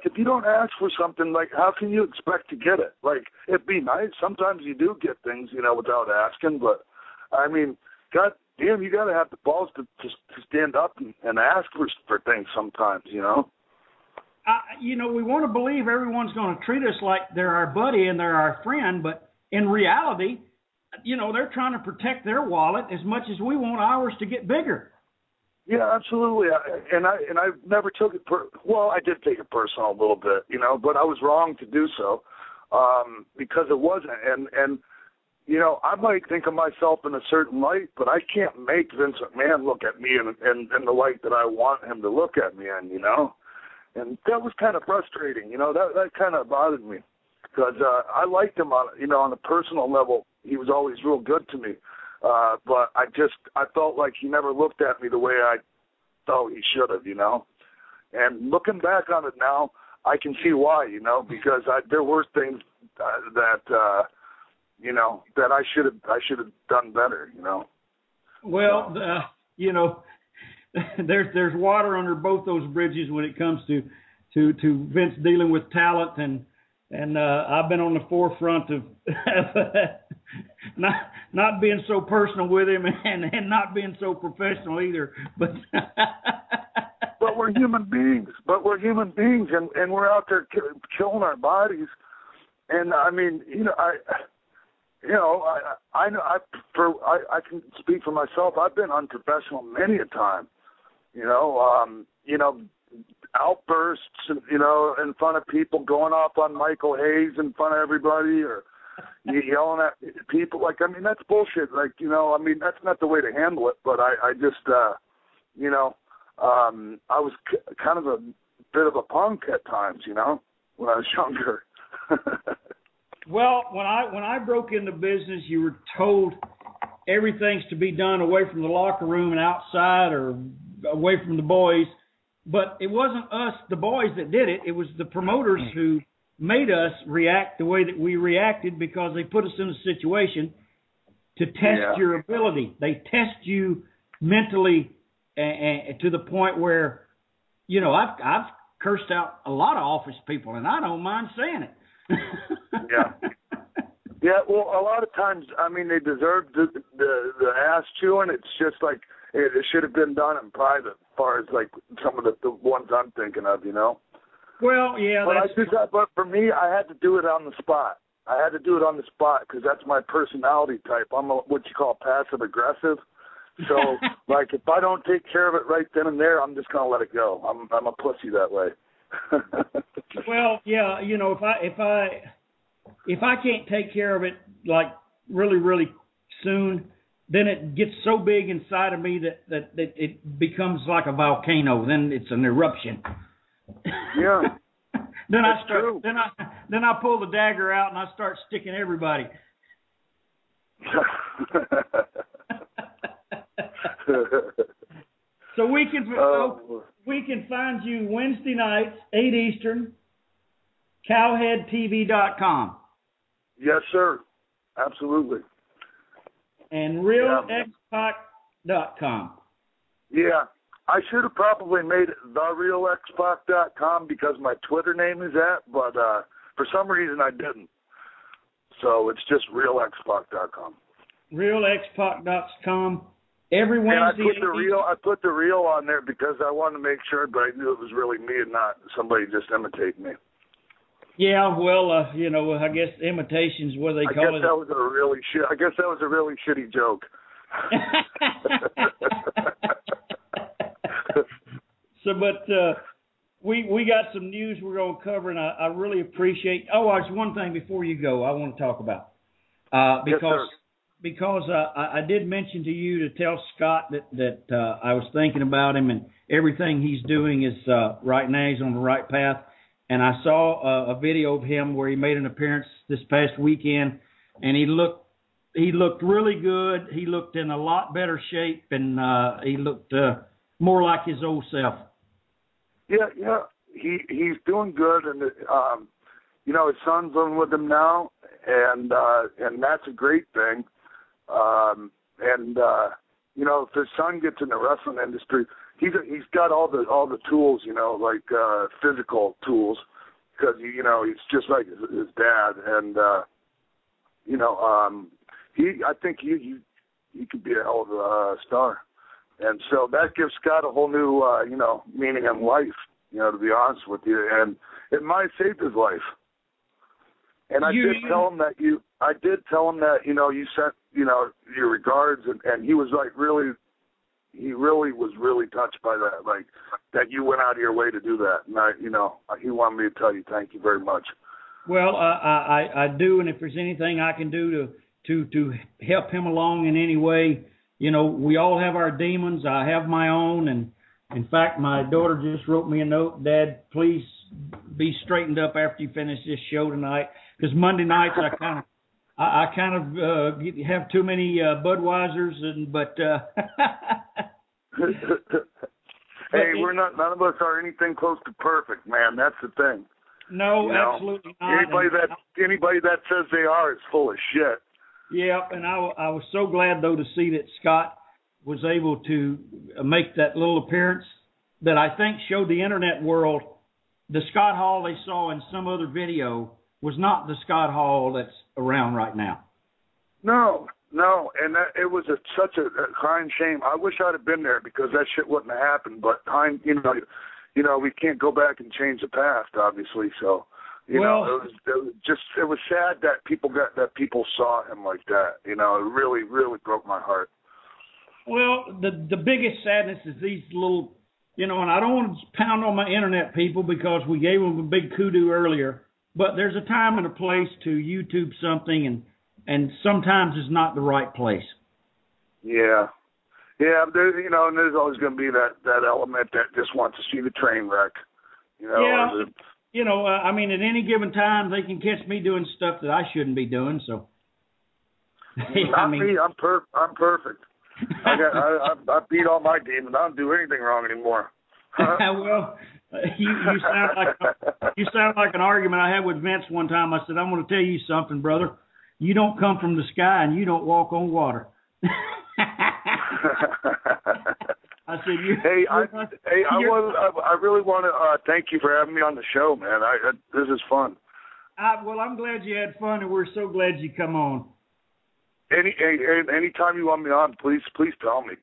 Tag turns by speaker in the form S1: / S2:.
S1: if you don't ask for something, like, how can you expect to get it? Like, it'd be nice. Sometimes you do get things, without asking. But, I mean, God damn, you got to have the balls to stand up and ask for things sometimes,
S2: We want to believe everyone's going to treat us like they're our buddy and they're our friend, but in reality, they're trying to protect their wallet as much as we want ours to get bigger.
S1: Yeah, absolutely. I never took it. I did take it personal a little bit, but I was wrong to do so because it wasn't. And I might think of myself in a certain light, but I can't make Vince McMahon look at me in the light that I want him to look at me in, And that was kind of frustrating, that kind of bothered me because I liked him on a personal level. He was always real good to me. But I felt like he never looked at me the way I thought he should have, And looking back on it now, I can see why, because there were things that I should have done better,
S2: Well, there's water under both those bridges when it comes to Vince dealing with talent, and I've been on the forefront of not being so personal with him and not being so professional either. But
S1: but we're human beings. And we're out there killing our bodies. And I mean, I can speak for myself. I've been unprofessional many a time. Outbursts, in front of people, going off on Michael Hayes in front of everybody, or yelling at people. Like, I mean, that's bullshit. Like, that's not the way to handle it. But I just, I was kind of a bit of a punk at times, when I was younger.
S2: Well, when I broke into business, you were told everything's to be done away from the locker room and outside or away from the boys. But it wasn't us, the boys, that did it. It was the promoters who made us react the way that we reacted because they put us in a situation to test your ability. They test you mentally to the point where, I've cursed out a lot of office people, and I don't mind saying it.
S1: Yeah, well, a lot of times, I mean, they deserve the ass chewing. It's just like it should have been done in private, as far as like some of the ones I'm thinking of,
S2: Well, yeah.
S1: But for me, I had to do it on the spot. I had to do it on the spot because that's my personality type. I'm what you call passive aggressive. So, like, if I don't take care of it right then and there, I'm just gonna let it go. I'm a pussy that way.
S2: Well, yeah, if I can't take care of it like really, really soon, then it gets so big inside of me that it becomes like a volcano. Then it's an eruption.
S1: Yeah.
S2: Then I pull the dagger out and I start sticking everybody. So we can find you Wednesday nights, 8 Eastern, cowheadtv.com.
S1: Yes, sir. Absolutely.
S2: And realxpac.com.
S1: Yeah. I should have probably made it therealxpac.com because my Twitter name is that, but for some reason I didn't. So it's just realxpac.com.
S2: Realxpac.com. Every Wednesday.
S1: And I put the real on there because I wanted to make sure everybody knew it was really me and not somebody just imitating me.
S2: Yeah, well, I guess imitation's what they call it.
S1: I guess that was a really shitty joke.
S2: We got some news we're going to cover, and I really appreciate. Oh, there's one thing before you go I want to talk about because I did mention to you to tell Scott that I was thinking about him and everything he's doing is right now. He's on the right path. And I saw a video of him where he made an appearance this past weekend, and he looked really good. He looked in a lot better shape, and he looked more like his old self.
S1: Yeah, he's doing good, and his son's living with him now, and that's a great thing. If his son gets in the wrestling industry, he's got all the tools, you know, like physical tools, because you know he's just like his dad, and you know I think he could be a hell of a star, and so that gives Scott a whole new you know, meaning in life, you know, to be honest with you, and it might have saved his life. And I did tell him that you know, you sent, you know, your regards, and he was like he really was really touched by that, like that you went out of your way to do that. And you know, he wanted me to tell you thank you very much.
S2: Well, I do, and if there's anything I can do to help him along in any way, you know, we all have our demons. I have my own, and in fact, my daughter just wrote me a note, Dad, please be straightened up after you finish this show tonight, because Monday nights I kind of have too many Budweisers, but
S1: hey, none of us are anything close to perfect, man. That's the thing.
S2: No,
S1: you know?
S2: Absolutely not.
S1: Anybody that says they are is full of shit.
S2: Yeah, and I was so glad though to see that Scott was able to make that little appearance that I think showed the internet world the Scott Hall they saw in some other video was not the Scott Hall that's around right now.
S1: No, and it was such a crying shame. I wish I'd have been there, because that shit wouldn't have happened. But you know, we can't go back and change the past, obviously. So, you know, it was sad that people saw him like that. You know, it really, really broke my heart.
S2: Well, the biggest sadness is these little, you know, and I don't want to pound on my internet people because we gave them a big kudu earlier, but there's a time and a place to YouTube something, and sometimes it's not the right place. Yeah,
S1: you know, and there's always going to be that element that just wants to see the train wreck. You know,
S2: yeah, you know, I mean, at any given time they can catch me doing stuff that I shouldn't be doing. So,
S1: not me. I'm perfect. I beat all my demons. I don't do anything wrong anymore.
S2: Well, you sound like an argument I had with Vince one time. I said, I'm going to tell you something, brother. You don't come from the sky and you don't walk on water. I said,
S1: I really want to thank you for having me on the show, man. This is fun.
S2: Well, I'm glad you had fun, and we're so glad you come on.
S1: Anytime you want me on, please tell me.